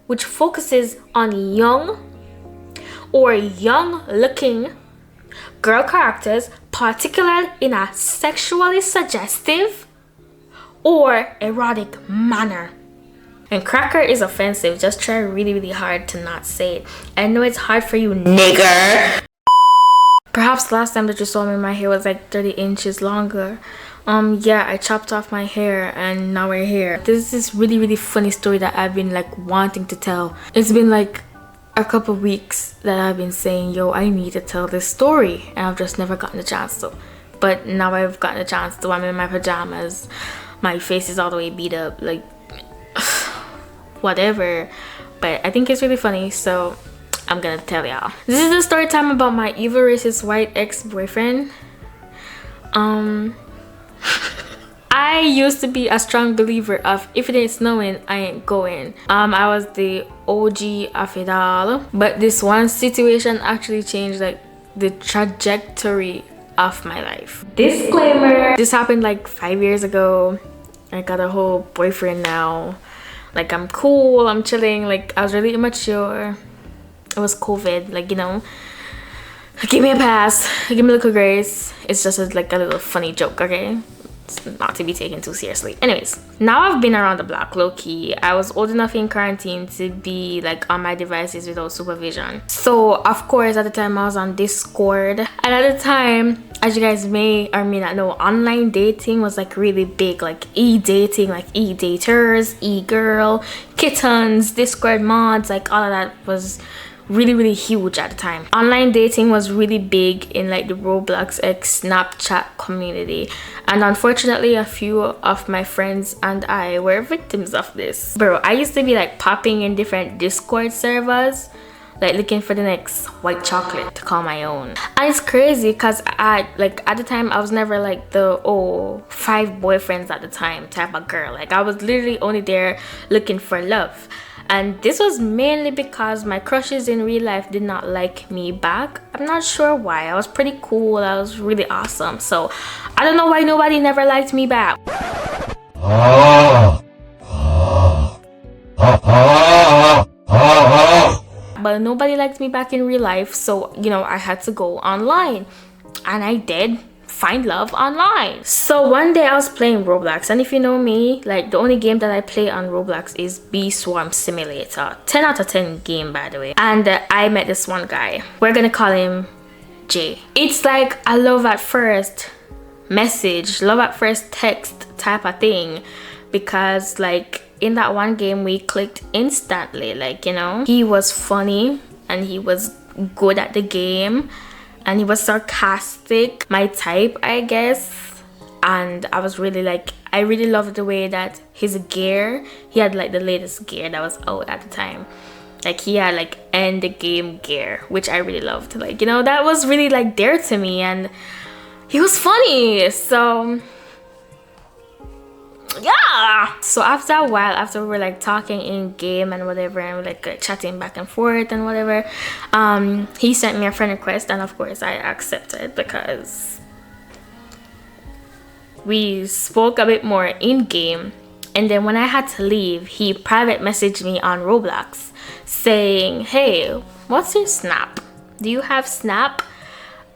which focuses on young or young looking girl characters, particularly in a sexually suggestive or erotic manner. And cracker is offensive. Just try really hard to not say it. I know it's hard for you, nigger. Perhaps last time that you saw me, my hair was like 30 inches longer. Yeah, I chopped off my hair and now we're here. This is really funny story that I've been like wanting to tell. It's been like a couple weeks that I've been saying, yo, I need to tell this story, and I've just never gotten a chance to. But now I've gotten a chance to. I'm in my pajamas, my face is all the way beat up, like whatever. But I think it's really funny, so I'm gonna tell y'all. This is the story time about my evil racist white ex-boyfriend. I used to be a strong believer of if it ain't snowing, I ain't going. I was the OG of it all, but this one situation actually changed like the trajectory of my life. Disclaimer, this happened like 5 years ago. I got a whole boyfriend now. Like, I'm cool, I'm chilling. Like, I was really immature. It was COVID, like, you know, give me a pass, give me a little grace. It's just like a little funny joke, okay? It's not to be taken too seriously. Anyways, now I've been around the block, low-key. I was old enough in quarantine to be like on my devices without supervision. So of course at the time I was on Discord, and at the time, as you guys may or may not know, online dating was like really big, like e-dating, like e-daters, e-girl, kittens, Discord mods, like all of that was really huge at the time. Online dating was really big in like the Roblox X Snapchat community, and unfortunately a few of my friends and I were victims of this. Bro, I used to be like popping in different Discord servers, like looking for the next white chocolate to call my own. And it's crazy because I like at the time I was never like the 5 boyfriends at the time type of girl. Like, I was literally only there looking for love. And this was mainly because my crushes in real life did not like me back. I'm not sure why. I was pretty cool. I was really awesome. So I don't know why nobody never liked me back. But nobody liked me back in real life. So, you know, I had to go online. And I did find love online. So one day I was playing Roblox, and if you know me, like the only game that I play on Roblox is Bee Swarm Simulator. 10 out of 10 game, by the way. And I met this one guy. We're gonna call him Jay. It's like a love at first message, love at first text type of thing, because like in that one game we clicked instantly. Like, you know, he was funny and he was good at the game, and he was sarcastic, my type, I guess. And I was really like, I really loved the way that his gear, he had like the latest gear that was out at the time. Like, he had like end the game gear, which I really loved. Like, you know, that was really like dear to me, and he was funny. So yeah. So after a while, after we were like talking in game and whatever, and we like chatting back and forth and whatever, he sent me a friend request, and of course I accepted because we spoke a bit more in game. And then when I had to leave, he private messaged me on Roblox saying, hey, what's your Snap? Do you have Snap?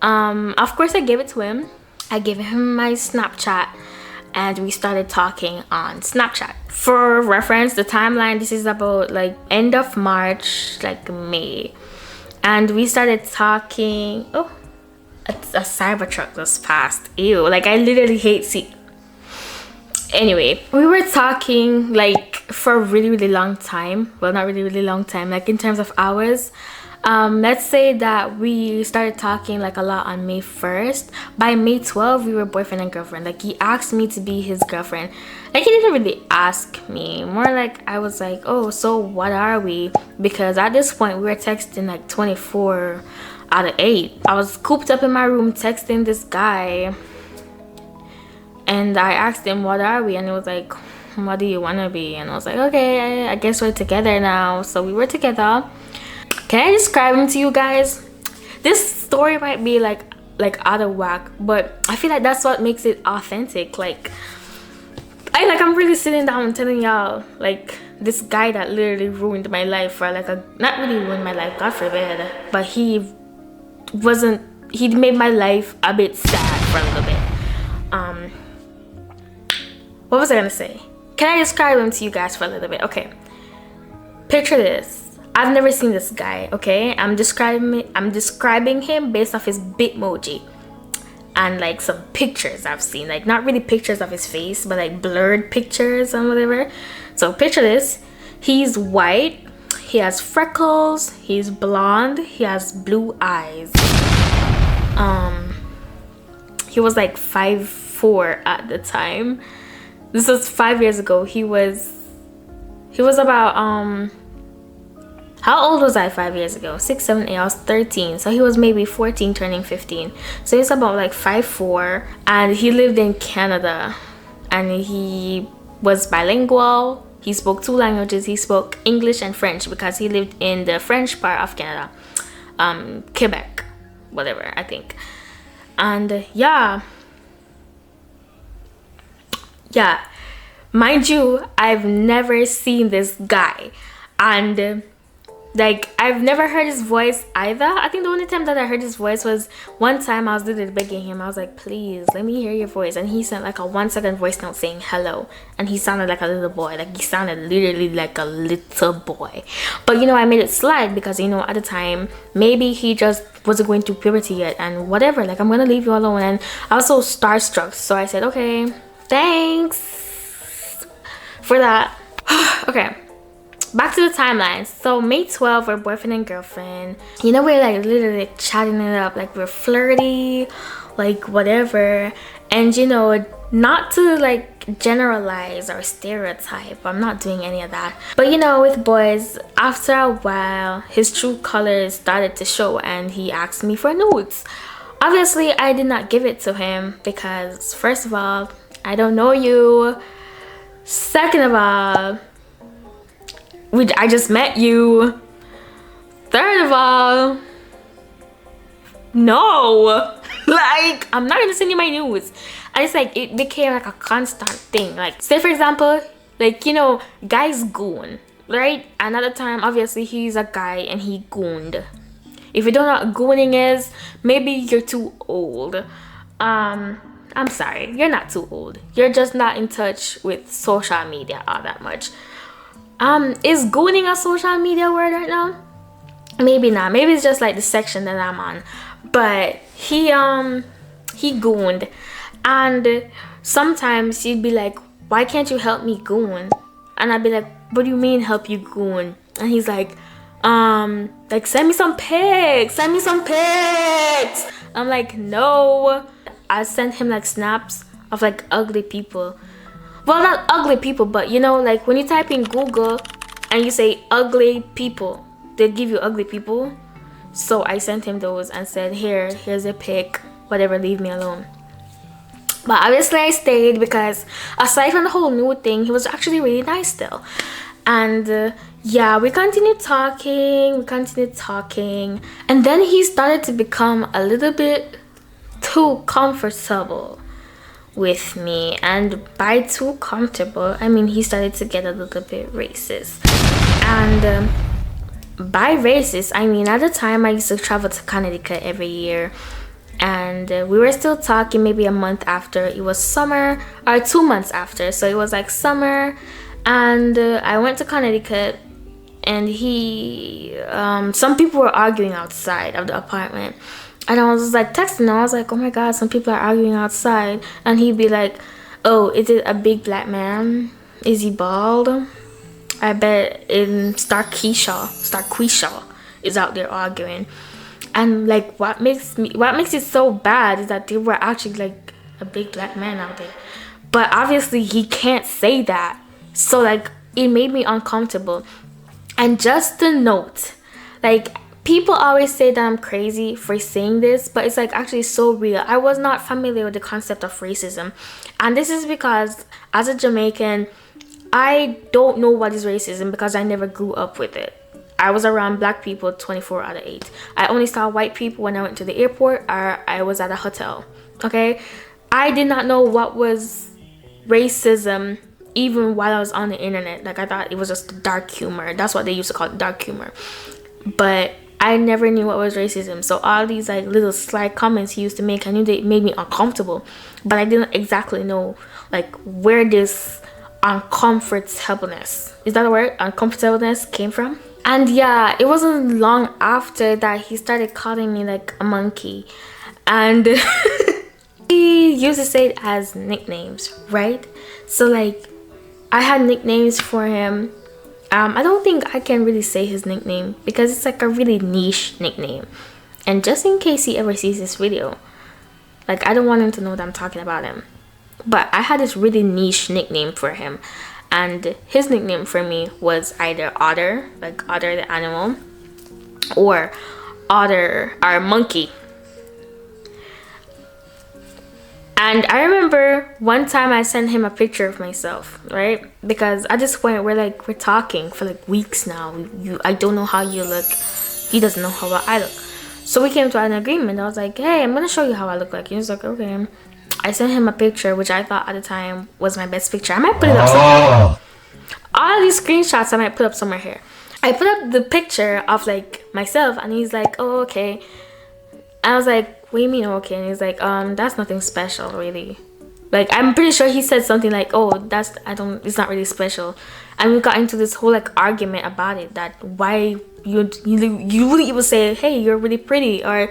Of course I gave it to him. I gave him my Snapchat, and we started talking on Snapchat. For reference, the timeline, this is about like end of March, like May. And we started talking. Oh, a Cybertruck just passed. Ew, like I literally hate Anyway, we were talking like for a really long time. Well, not really long time, like in terms of hours. Let's say that we started talking like a lot on May 1st. By May 12th, we were boyfriend and girlfriend. Like, he asked me to be his girlfriend. Like, he didn't really ask me. More like I was like, oh, so what are we? Because at this point, we were texting like 24 out of 8. I was cooped up in my room texting this guy. And I asked him, what are we? And he was like, what do you want to be? And I was like, okay, I guess we're together now. So we were together. Can I describe him to you guys? This story might be like out of whack, but I feel like that's what makes it authentic. Like, I'm really sitting down and telling y'all, like, this guy that literally ruined my life for like not really ruined my life, God forbid, but he made my life a bit sad for a little bit. What was I gonna say? Can I describe him to you guys for a little bit? Okay, picture this. I've never seen this guy. Okay, I'm describing him based off his Bitmoji and like some pictures I've seen, like not really pictures of his face, but like blurred pictures and whatever. So picture this. He's white, he has freckles, he's blonde, he has blue eyes. He was like 5'4" at the time. This was 5 years ago. He was about how old was I 5 years ago? 6, 7, 8. I was 13. So he was maybe 14 turning 15. So he's about like 5'4", and he lived in Canada, and he was bilingual. He spoke 2 languages. He spoke English and French because he lived in the French part of Canada, Quebec, whatever, I think. And yeah, mind you, I've never seen this guy, and like I've never heard his voice either. I think the only time that I heard his voice was one time I was literally begging him. I was like, please let me hear your voice, and he sent like a 1-second voice note saying hello, and he sounded like a little boy. Like he sounded literally like a little boy. But you know, I made it slide because, you know, at the time maybe he just wasn't going through puberty yet and whatever, like I'm gonna leave you alone. And I was so starstruck, so I said, okay, thanks for that. Okay, back to the timeline. So May 12th, we're boyfriend and girlfriend. You know, we're like literally chatting it up, like we're flirty, like whatever. And you know, not to like generalize or stereotype, I'm not doing any of that, but you know, with boys, after a while his true colors started to show and he asked me for nudes. Obviously I did not give it to him because first of all, I don't know you. Second of all, I just met you. Third of all, no. Like, I'm not gonna send you my nudes. And it's like, it became like a constant thing. Like, say for example, like, you know, guys goon, right? Another time, obviously he's a guy and he gooned. If you don't know what gooning is, maybe you're too old. I'm sorry, you're not too old. You're just not in touch with social media all that much. Is gooning a social media word right now? Maybe not. Maybe it's just like the section that I'm on. But he gooned, and sometimes he'd be like, why can't you help me goon? And I'd be like, what do you mean help you goon? And he's like send me some pics, send me some pics. I'm like, no. I sent him like snaps of like ugly people. Well, not ugly people, but you know, like when you type in Google and you say ugly people, they give you ugly people. So I sent him those and said, here's a pic, whatever, leave me alone. But obviously I stayed because aside from the whole nude thing, he was actually really nice still. And yeah, we continued talking, and then he started to become a little bit too comfortable with me. And by too comfortable, I mean he started to get a little bit racist. And by racist, I mean at the time I used to travel to Connecticut every year, and we were still talking maybe a month after. It was summer, or 2 months after, so it was like summer. And I went to Connecticut, and he some people were arguing outside of the apartment. And I was like texting him. I was like, oh my god, some people are arguing outside. And he'd be like, oh, is it a big black man? Is he bald? I bet in Starquisha is out there arguing. And like what makes it so bad is that they were actually like a big black man out there. But obviously he can't say that. So like it made me uncomfortable. And just to note, like people always say that I'm crazy for saying this, but it's like actually so real. I was not familiar with the concept of racism. And this is because as a Jamaican, I don't know what is racism because I never grew up with it. I was around black people 24 out of 8. I only saw white people when I went to the airport or I was at a hotel. Okay? I did not know what was racism even while I was on the internet. Like, I thought it was just dark humor. That's what they used to call it, dark humor. But I never knew what was racism. So all these like little sly comments he used to make, I knew they made me uncomfortable, but I didn't exactly know like where this uncomfortableness, is that a word, uncomfortableness, came from. And yeah, it wasn't long after that he started calling me like a monkey, and he used to say it as nicknames, right? So like I had nicknames for him. I don't think I can really say his nickname because it's like a really niche nickname. And just in case he ever sees this video, like, I don't want him to know that I'm talking about him. But I had this really niche nickname for him. And his nickname for me was either Otter, like Otter the animal, or Otter, or Monkey. And I remember one time I sent him a picture of myself, right? Because at this point we're talking for like weeks now. I don't know how you look. He doesn't know how I look. So we came to an agreement. I was like, hey, I'm gonna show you how I look like. He was like, okay. I sent him a picture, which I thought at the time was my best picture. I might put it up somewhere. All these screenshots I might put up somewhere here. I put up the picture of like myself, and he's like, oh, okay. I was like, what do you mean okay? And he's like, that's nothing special really. Like, I'm pretty sure he said something like, oh, it's not really special. And we got into this whole like argument about it, that why you wouldn't even say, hey, you're really pretty, or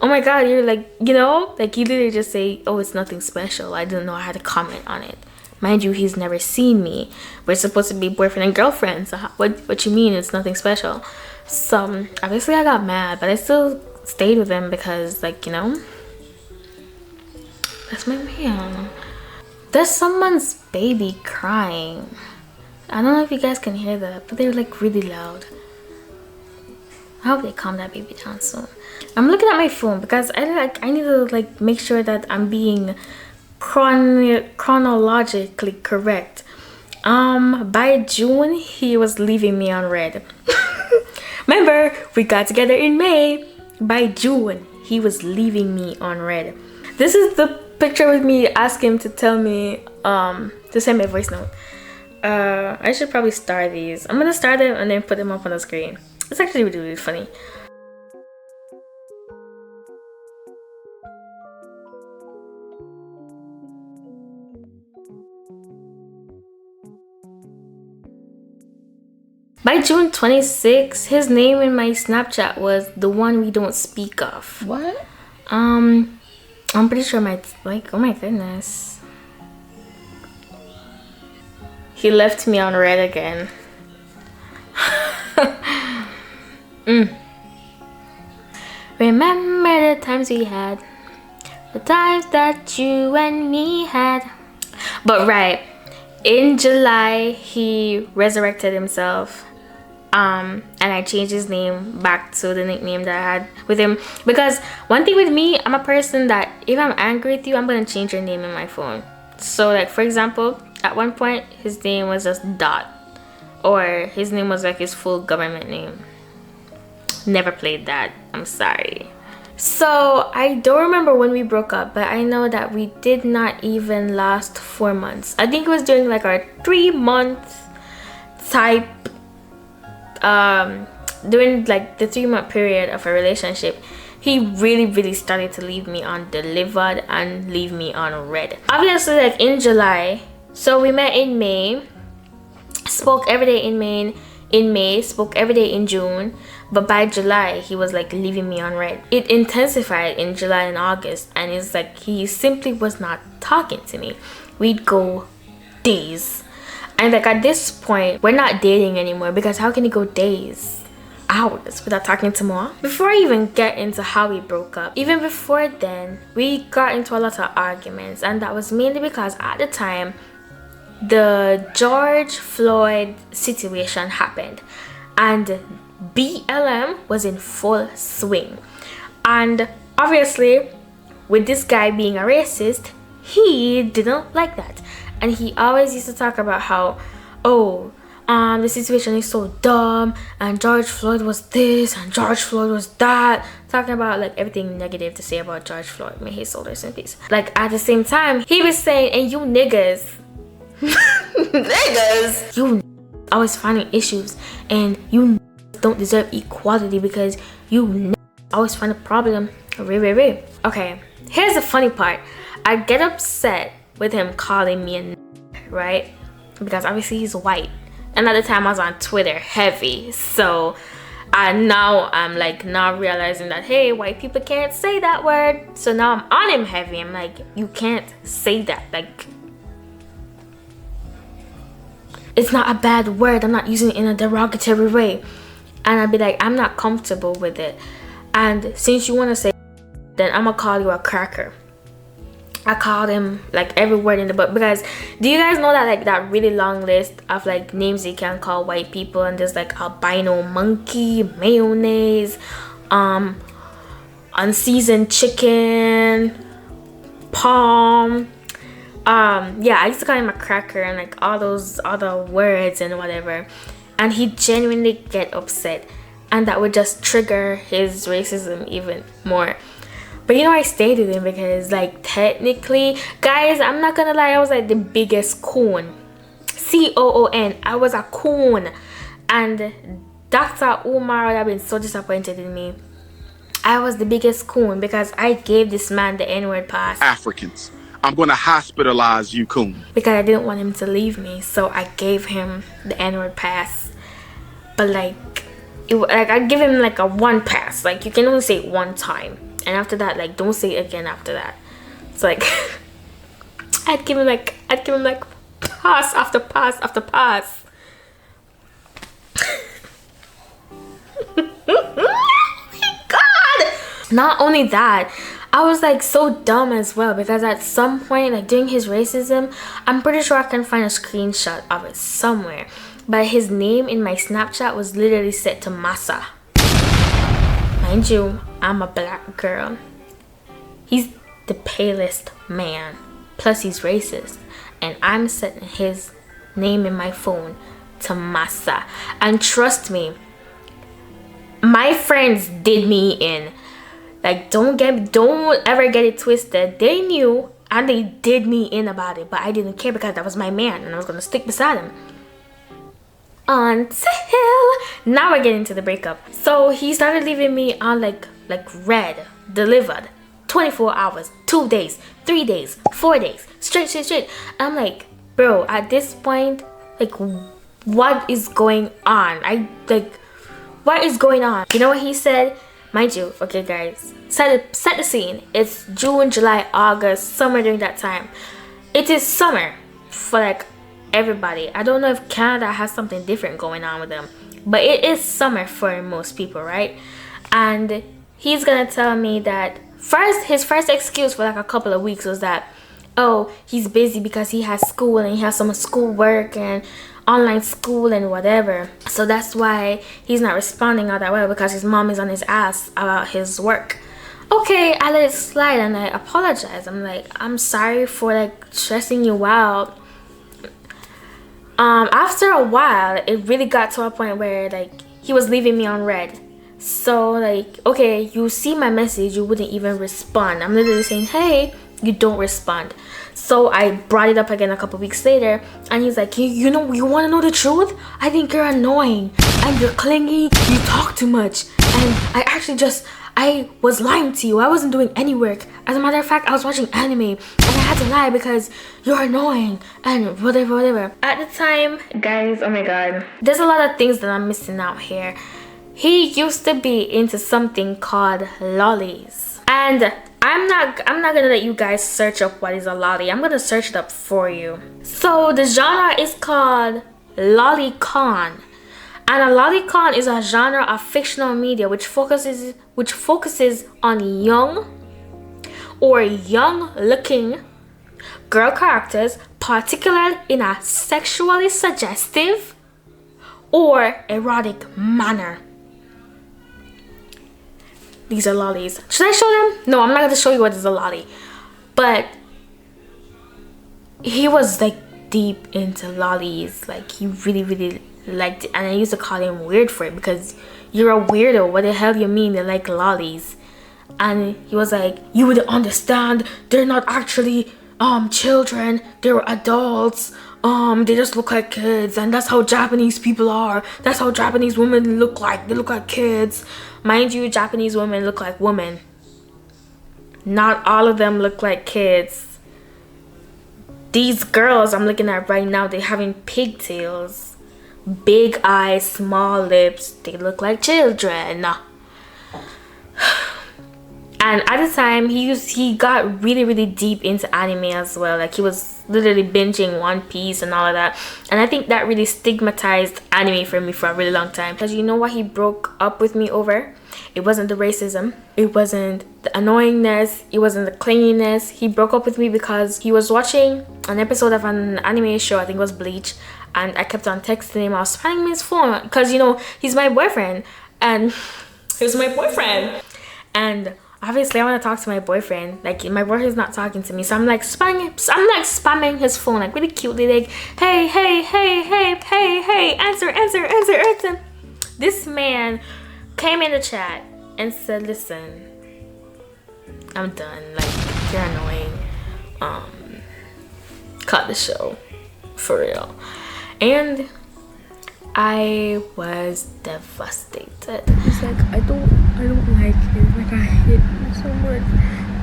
oh my god, you're like, you know, like you literally just say, oh, it's nothing special. I didn't know I had to comment on it. Mind you, he's never seen me. We're supposed to be boyfriend and girlfriend, so what you mean it's nothing special? So obviously I got mad, but I still stayed with him because, like, you know, that's my man. There's someone's baby crying. I don't know if you guys can hear that, but they're like really loud. I hope they calm that baby down soon. I'm looking at my phone because I need to like make sure that I'm being chronologically correct. By June he was leaving me on red. Remember, we got together in May. By June he was leaving me on red. This is the picture with me asking him to tell me to send me a voice note. I should probably star these. I'm gonna star them and then put them up on the screen. It's actually really, really funny. By June 26th, his name in my Snapchat was the one we don't speak of. What? I'm pretty sure oh my goodness. He left me on red again. Remember the times we had, the times that you and me had. But right, in July he resurrected himself. And I changed his name back to the nickname that I had with him, because one thing with me, I'm a person that if I'm angry with you, I'm gonna change your name in my phone. So like, for example, at one point his name was just Dot, or his name was like his full government name. Never played that, I'm sorry. So I don't remember when we broke up, but I know that we did not even last 4 months. I think it was during like our 3-month type during like the 3-month period of a relationship, he really started to leave me on delivered and leave me on red. Obviously, like in July, so we met in May, spoke every day in May, spoke every day in June, but by July he was like leaving me on red. It intensified in July and August, and it's like he simply was not talking to me. We'd go days. And like at this point, we're not dating anymore, because how can you go days, hours without talking to me? Before I even get into how we broke up, even before then, we got into a lot of arguments, and that was mainly because at the time, the George Floyd situation happened, and BLM was in full swing. And obviously, with this guy being a racist, he didn't like that. And he always used to talk about how, oh, the situation is so dumb, and George Floyd was this, and George Floyd was that. Talking about like everything negative to say about George Floyd. May his soul rest in peace. Like at the same time, he was saying, and you niggas Niggas, you always finding issues, and you don't deserve equality because you always find a problem. Okay, here's the funny part. I get upset with him calling me a right? Because obviously he's white. Another time I was on Twitter heavy, so now I'm like now realizing that, hey, white people can't say that word. So now I'm on him heavy. I'm like, you can't say that. Like, it's not a bad word. I'm not using it in a derogatory way. And I'd be like, I'm not comfortable with it. And since you want to say, then I'm gonna call you a cracker. I called him like every word in the book, because do you guys know that like that really long list of like names you can call white people, and there's like albino monkey, mayonnaise, unseasoned chicken, palm, yeah, I used to call him a cracker and like all those other words and whatever, and he genuinely get upset, and that would just trigger his racism even more. But you know, I stayed with him because like technically, guys, I'm not gonna lie, I was like the biggest coon. C-O-O-N. I was a coon. And Dr. Umar would have been so disappointed in me. I was the biggest coon because I gave this man the N-word pass. Africans, I'm gonna hospitalize you, coon. Because I didn't want him to leave me, so I gave him the N-word pass. But like, I give him like a one pass. Like, you can only say it one time. And after that, like, don't say it again after that. It's like I'd give him like pass after pass after pass. Oh my god! Not only that, I was like so dumb as well, because at some point, like during his racism, I'm pretty sure I can find a screenshot of it somewhere, but his name in my Snapchat was literally set to Massa. Mind you, I'm a black girl. He's the palest man. Plus he's racist. And I'm setting his name in my phone to Massa. And trust me, my friends did me in. Like, don't ever get it twisted. They knew and they did me in about it. But I didn't care because that was my man and I was going to stick beside him. Until now we're getting to the breakup. So he started leaving me on like red, delivered, 24 hours, 2 days, 3 days, 4 days, straight. I'm like, bro, at this point, like, what is going on? What is going on? You know what he said? Mind you, okay guys, set the scene. It's June, July, August, somewhere during that time. It is summer for like everybody. I don't know if Canada has something different going on with them, but it is summer for most people, right? And he's gonna tell me that his first excuse for like a couple of weeks was that, oh, he's busy because he has school and he has some school work and online school and whatever, so that's why he's not responding all that well, because his mom is on his ass about his work. Okay, I let it slide and I apologize. I'm like, I'm sorry for like stressing you out. After a while, it really got to a point where like he was leaving me on red. So like, okay, you see my message, you wouldn't even respond. I'm literally saying, hey, you don't respond. So I brought it up again a couple weeks later, and he's like, you know, you want to know the truth? I think you're annoying and you're clingy, you talk too much, and I was lying to you. I wasn't doing any work. As a matter of fact, I was watching anime and I had to lie because you're annoying and whatever. At the time, guys, oh my god, there's a lot of things that I'm missing out here. He used to be into something called lollies, and I'm not gonna let you guys search up what is a lolly. I'm gonna search it up for you. So the genre is called lolicon, and a lolicon is a genre of fictional media which focuses on young or young-looking girl characters, particularly in a sexually suggestive or erotic manner. These are lollies. Should I show them? No, I'm not going to show you what is a lolly. But he was like deep into lollies. Like he really liked it. And I used to call him weird for it, because you're a weirdo. What the hell you mean they like lollies? And he was like, you wouldn't understand. They're not actually children, they were adults, they just look like kids, and that's how Japanese people are. That's how Japanese women look like. They look like kids. Mind you, Japanese women look like women. Not all of them look like kids. These girls I'm looking at right now, they're having pigtails, big eyes, small lips. They look like children. And at the time, he got really deep into anime as well. Like, he was literally binging One Piece and all of that. And I think that really stigmatized anime for me for a really long time. Because you know what he broke up with me over? It wasn't the racism. It wasn't the annoyingness. It wasn't the clinginess. He broke up with me because he was watching an episode of an anime show. I think it was Bleach. And I kept on texting him. I was spamming his phone. Because, you know, he's my boyfriend. And he was my boyfriend. And obviously I want to talk to my boyfriend. Like, my boyfriend's not talking to me, so I'm like spamming his phone, like really cutely, like, hey, answer. This man came in the chat and said, listen, I'm done, like, you're annoying, cut the show, for real. And I was devastated. He's like, I don't like it. Like, I hate you so much.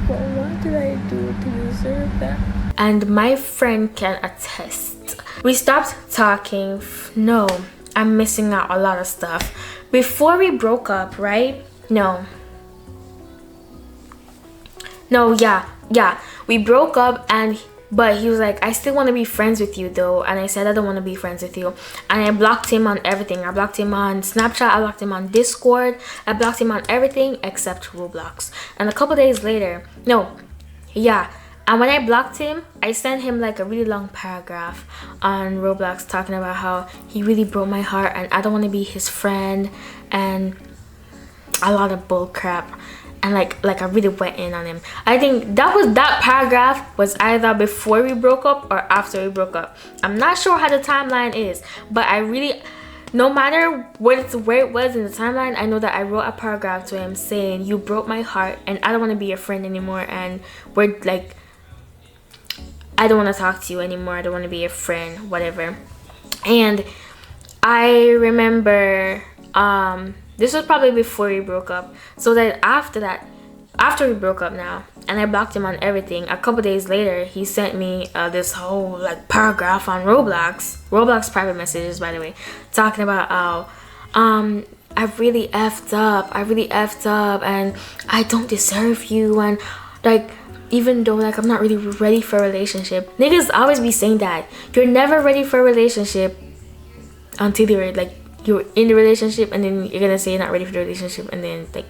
But what did I do to deserve that? And my friend can attest. We stopped talking. No, I'm missing out a lot of stuff. Before we broke up, right? No, yeah. We broke up, but he was like, I still want to be friends with you though. And I said, I don't want to be friends with you. And I blocked him on everything. I blocked him on Snapchat. I blocked him on Discord. I blocked him on everything except Roblox. And a couple days later, and when I blocked him, I sent him like a really long paragraph on Roblox talking about how he really broke my heart and I don't want to be his friend and a lot of bull crap. And like I really went in on him. I think that paragraph was either before we broke up or after we broke up. I'm not sure how the timeline is, but I really, no matter where it was in the timeline, I know that I wrote a paragraph to him saying, you broke my heart and I don't want to be your friend anymore, and we're like, I don't want to talk to you anymore, I don't want to be your friend, whatever. And I remember this was probably before we broke up. So then after we broke up now, and I blocked him on everything, a couple days later, he sent me this whole like paragraph on Roblox private messages, by the way, talking about how I really effed up and I don't deserve you, and like, even though like I'm not really ready for a relationship. Niggas always be saying that you're never ready for a relationship until you're in the relationship, and then you're gonna say you're not ready for the relationship, and then like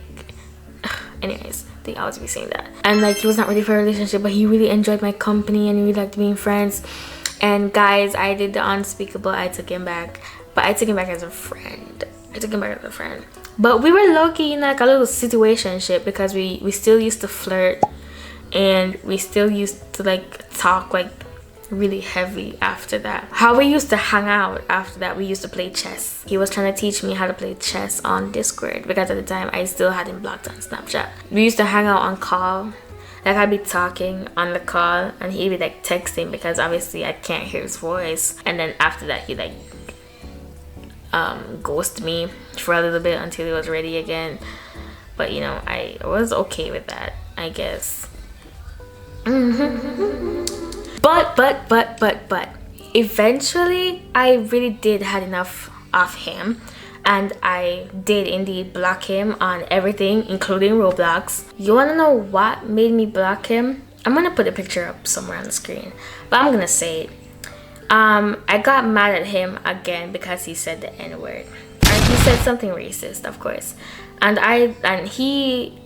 anyways, they always be saying that. And like, he was not ready for a relationship, but he really enjoyed my company and he really liked being friends. And guys, I did the unspeakable. I took him back, but I took him back as a friend. But we were low-key in like a little situationship because we still used to flirt and we still used to like talk like really heavy after that. How we used to hang out after that, we used to play chess. He was trying to teach me how to play chess on Discord because at the time I still had him blocked on Snapchat. We used to hang out on call. Like, I'd be talking on the call and he'd be like texting because obviously I can't hear his voice. And then after that he like ghosted me for a little bit until he was ready again. But you know, I was okay with that, I guess. But eventually I really did had enough of him, and I did indeed block him on everything, including Roblox. You wanna know what made me block him? I'm gonna put a picture up somewhere on the screen, but I'm gonna say it. I got mad at him again because he said the N-word, and he said something racist, of course. And he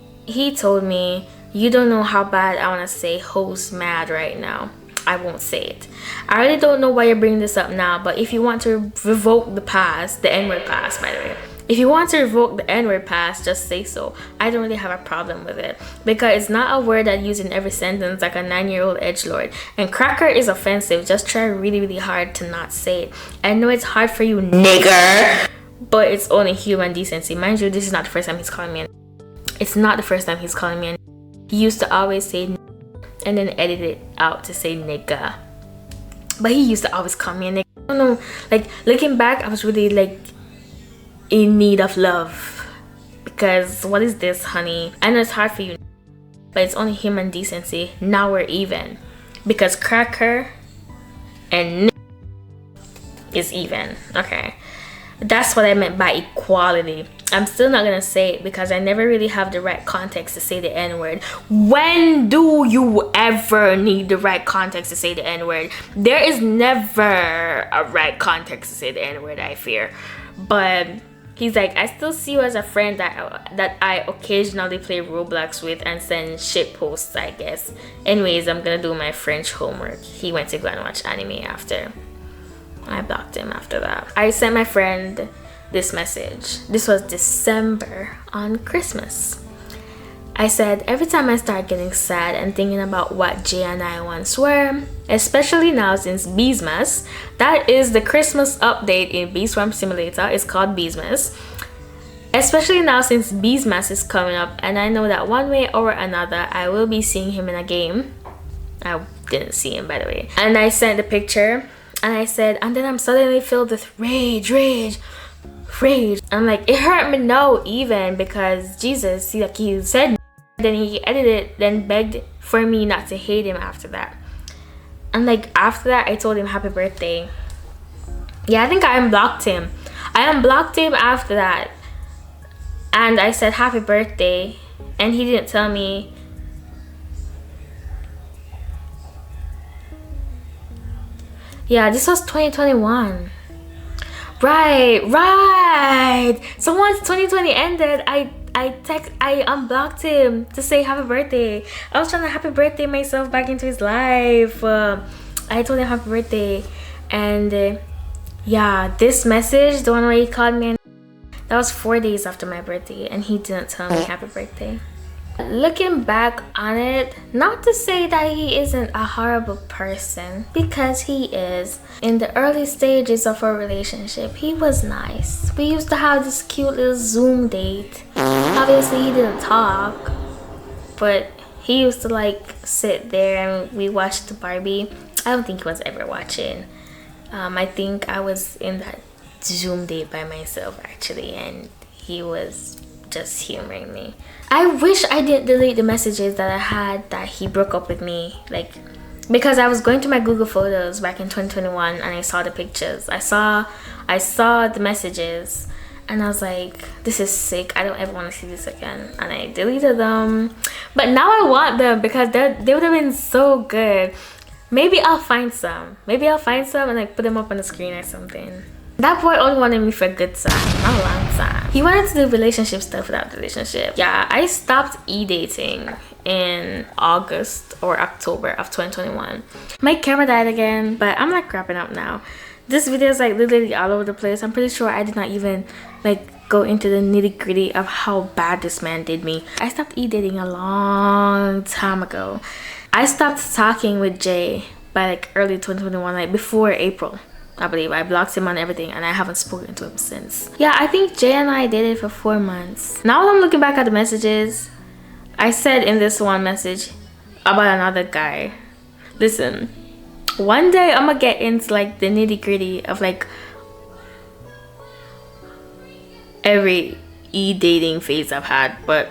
told me, you don't know how bad I want to say hoes mad right now. I won't say it. I really don't know why you're bringing this up now, but if you want to revoke the past, the N-word past, by the way, if you want to revoke the N-word past, just say so. I don't really have a problem with it because it's not a word I use in every sentence like a 9-year-old edgelord. And cracker is offensive. Just try really hard to not say it. I know it's hard for you, nigger, but it's only human decency. Mind you, this is not the first time he's calling me an. It's not the first time he's calling me an. He used to always say and then edit it out to say nigga. But he used to always call me a nigga. I don't know, like looking back, I was really like in need of love, because what is this, honey? I know it's hard for you, but it's only human decency. Now we're even, because cracker and is even. Okay, that's what I meant by equality. I'm still not gonna say it because I never really have the right context to say the N-word. When do you ever need the right context to say the N-word? There is never a right context to say the N-word, I fear. But he's like, I still see you as a friend that I occasionally play Roblox with and send shit posts, I guess. Anyways, I'm gonna do my French homework. He went to go and watch anime after. I blocked him after that. I sent my friend this message. This was December on Christmas. I said, every time I start getting sad and thinking about what Jay and I once were, especially now since Beesmas, that is the Christmas update in Bee Swarm Simulator. It's called Beesmas. Especially now since Beesmas is coming up, and I know that one way or another I will be seeing him in a game. I didn't see him, by the way. And I sent the picture, and I said, and then I'm suddenly filled with rage. I'm like, it hurt me no even, because Jesus, see, like he said, then he edited, then begged for me not to hate him after that. And like after that, I told him happy birthday. Yeah, I think I unblocked him. I unblocked him after that, and I said happy birthday, and he didn't tell me. Yeah, this was 2021. Right. So once 2020 ended, I unblocked him to say happy birthday. I was trying to happy birthday myself back into his life. I told him happy birthday, and yeah, this message, the one where he called me, that was 4 days after my birthday, and he didn't tell me happy birthday. Looking back on it, not to say that he isn't a horrible person, because he is. In the early stages of our relationship, he was nice. We used to have this cute little Zoom date. Obviously he didn't talk, but he used to like sit there and we watched the Barbie. I don't think he was ever watching. I think I was in that Zoom date by myself actually, and he was just humoring me. I wish I didn't delete the messages that I had that he broke up with me, like, because I was going to my Google Photos back in 2021 and I saw the pictures. I saw the messages and I was like, this is sick. I don't ever want to see this again, and I deleted them. But now I want them because they would have been so good. Maybe I'll find some and like put them up on the screen or something. That boy only wanted me for a good time, not a long time. He wanted to do relationship stuff without the relationship. Yeah, I stopped e-dating in August or October of 2021. My camera died again, but I'm like wrapping up now. This video is like literally all over the place. I'm pretty sure I did not even like go into the nitty-gritty of how bad this man did me. I stopped e-dating a long time ago. I stopped talking with Jay by like early 2021, like before April. I believe I blocked him on everything and I haven't spoken to him since. Yeah, I think Jay and I dated for 4 months. Now that I'm looking back at the messages, I said in this one message about another guy. Listen, one day I'm gonna get into like the nitty-gritty of like every e-dating phase I've had, but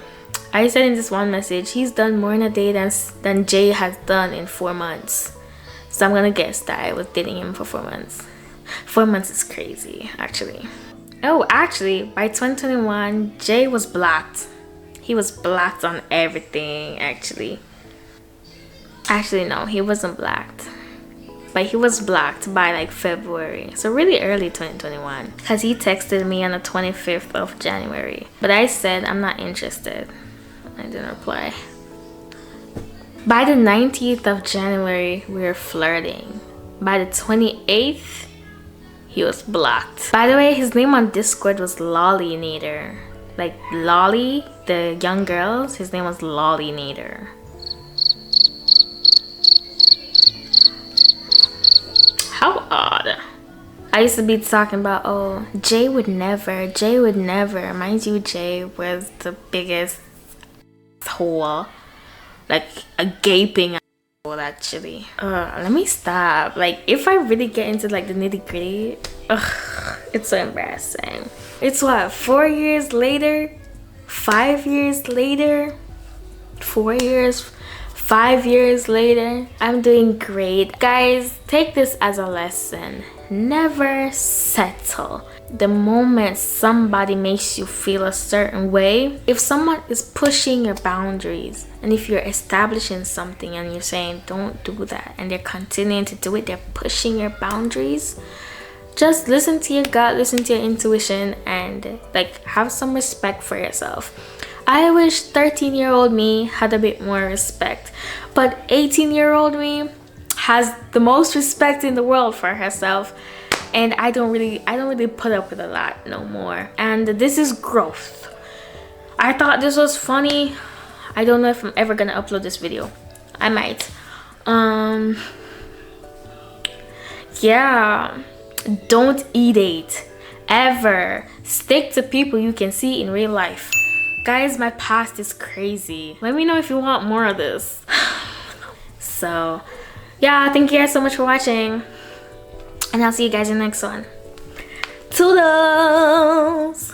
I said in this one message, he's done more in a day than Jay has done in 4 months. So I'm gonna guess that I was dating him for 4 months. 4 months is crazy, actually. Oh, actually, by 2021, Jay was blocked. He was blocked on everything, actually. Actually, no, he wasn't blocked. But he was blocked by like February. So really early 2021. Because he texted me on the 25th of January. But I said, I'm not interested. I didn't reply. By the 19th of January, we were flirting. By the 28th, he was blocked. By the way, his name on Discord was Lollynator. Like Lolly, the young girls, his name was Lollynator. How odd. I used to be talking about, oh, Jay would never. Mind you, Jay was the biggest hole. Like a gaping actually. Let me stop. Like, if I really get into like the nitty-gritty, it's so embarrassing. It's what, 4 years later, 5 years later, 4 years, 5 years later. I'm doing great. Guys, take this as a lesson. Never settle. The moment somebody makes you feel a certain way, if someone is pushing your boundaries, and if you're establishing something and you're saying don't do that, and they're continuing to do it, they're pushing your boundaries, just listen to your gut, listen to your intuition, and like have some respect for yourself. I wish 13-year-old me had a bit more respect, but 18-year-old me has the most respect in the world for herself, and I don't really put up with a lot no more. And this is growth. I thought this was funny. I don't know if I'm ever gonna upload this video. I might. Yeah, don't eat ever. Stick to people you can see in real life. Guys, my past is crazy. Let me know if you want more of this. So yeah, thank you guys so much for watching, and I'll see you guys in the next one. Toodles!